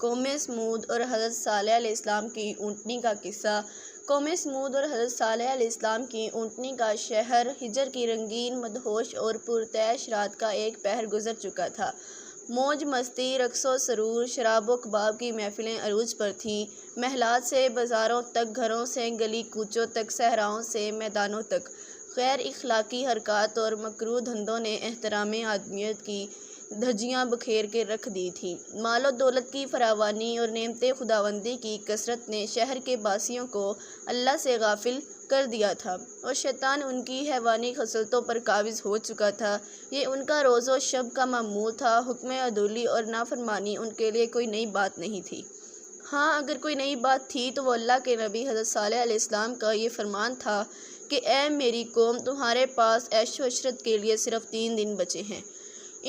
قوم سمود اور حضرت صالح علیہ السلام کی اونٹنی کا قصہ۔ قوم سمود اور حضرت صالح علیہ السلام کی اونٹنی کا شہر ہجر کی رنگین، مدہوش اور پرتعش رات کا ایک پہر گزر چکا تھا۔ موج مستی، رقص و سرور، شراب و کباب کی محفلیں عروج پر تھیں۔ محلات سے بازاروں تک، گھروں سے گلی کوچوں تک، صحراؤں سے میدانوں تک، غیر اخلاقی حرکات اور مکروہ دھندوں نے احترام آدمیت کی دھجیاں بکھیر کے رکھ دی تھیں۔ مال و دولت کی فراوانی اور نعمت خداوندی کی کثرت نے شہر کے باسیوں کو اللہ سے غافل کر دیا تھا، اور شیطان ان کی حیوانی خصلتوں پر قابض ہو چکا تھا۔ یہ ان کا روز و شب کا معمول تھا۔ حکم عدولی اور نافرمانی ان کے لیے کوئی نئی بات نہیں تھی۔ ہاں، اگر کوئی نئی بات تھی تو وہ اللہ کے نبی حضرت صالح علیہ السلام کا یہ فرمان تھا کہ اے میری قوم، تمہارے پاس عیش و عشرت کے لیے صرف 3 دن بچے ہیں،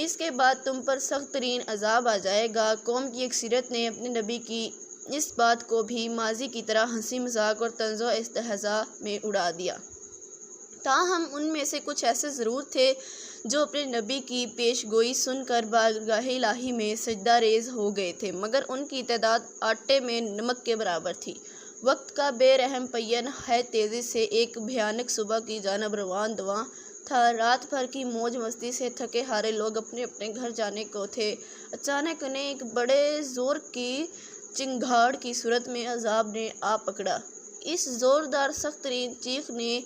اس کے بعد تم پر سخت ترین عذاب آ جائے گا۔ قوم کی اکثریت نے اپنے نبی کی اس بات کو بھی ماضی کی طرح ہنسی مذاق اور طنز و استہزاء میں اڑا دیا۔ تاہم ان میں سے کچھ ایسے ضرور تھے جو اپنے نبی کی پیش گوئی سن کر بارگاہ الہی میں سجدہ ریز ہو گئے تھے، مگر ان کی تعداد آٹے میں نمک کے برابر تھی۔ وقت کا بے رحم پہیہ نہایت تیزی سے ایک بھیانک صبح کی جانب رواں دواں تھا۔ رات بھر کی موج مستی سے تھکے ہارے لوگ اپنے اپنے گھر جانے کو تھے۔ اچانک انہیں ایک بڑے زور کی چنگھاڑ کی صورت میں عذاب نے آ پکڑا۔ اس زوردار سخت ترین چیخ نے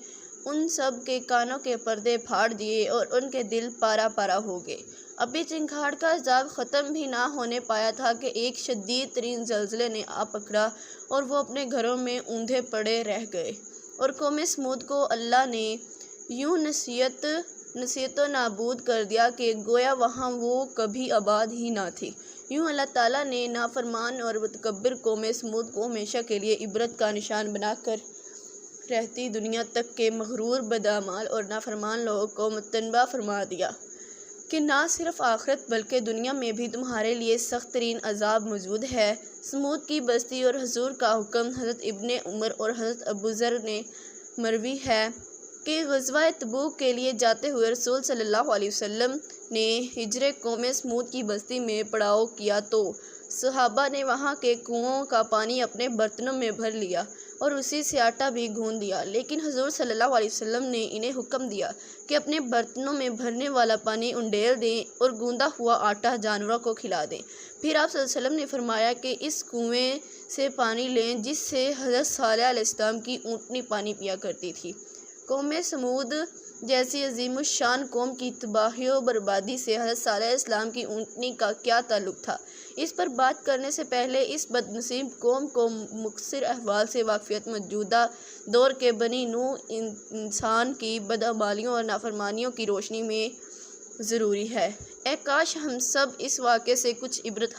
ان سب کے کانوں کے پردے پھاڑ دیے اور ان کے دل پارا پارا ہو گئے۔ ابھی چنگھاڑ کا عذاب ختم بھی نہ ہونے پایا تھا کہ ایک شدید ترین زلزلے نے آ پکڑا اور وہ اپنے گھروں میں اوندھے پڑے رہ گئے، اور قوم سمود کو اللہ نے یوں نسیت و نابود کر دیا کہ گویا وہاں وہ کبھی آباد ہی نہ تھی۔ یوں اللہ تعالیٰ نے نافرمان اور متکبر قوم سمود کو ہمیشہ کے لیے عبرت کا نشان بنا کر رہتی دنیا تک کے مغرور، بدعمال اور نافرمان لوگوں کو متنبہ فرما دیا کہ نہ صرف آخرت بلکہ دنیا میں بھی تمہارے لیے سخت ترین عذاب موجود ہے۔ سمود کی بستی اور حضور کا حکم۔ حضرت ابن عمر اور حضرت ابو ذر نے مروی ہے کہ غزوہ تبوک کے لیے جاتے ہوئے رسول صلی اللہ علیہ وسلم نے ہجر قوم سمود کی بستی میں پڑاؤ کیا تو صحابہ نے وہاں کے کنوؤں کا پانی اپنے برتنوں میں بھر لیا اور اسی سے آٹا بھی گوندھ دیا، لیکن حضور صلی اللہ علیہ وسلم نے انہیں حکم دیا کہ اپنے برتنوں میں بھرنے والا پانی انڈیل دیں اور گوندا ہوا آٹا جانوروں کو کھلا دیں۔ پھر آپ صلی اللہ علیہ وسلم نے فرمایا کہ اس کنویں سے پانی لیں جس سے حضرت صالح علیہ السلام کی اونٹنی پانی پیا کرتی تھی۔ قوم سمود جیسی عظیم الشان قوم کی تباہی و بربادی سے حضرت صالح علیہ السلام کی اونٹنی کا کیا تعلق تھا؟ اس پر بات کرنے سے پہلے اس بد نصیب قوم کو مختصر احوال سے واقفیت موجودہ دور کے بنی نوح انسان کی بدعمالیوں اور نافرمانیوں کی روشنی میں ضروری ہے۔ اے کاش ہم سب اس واقعے سے کچھ عبرت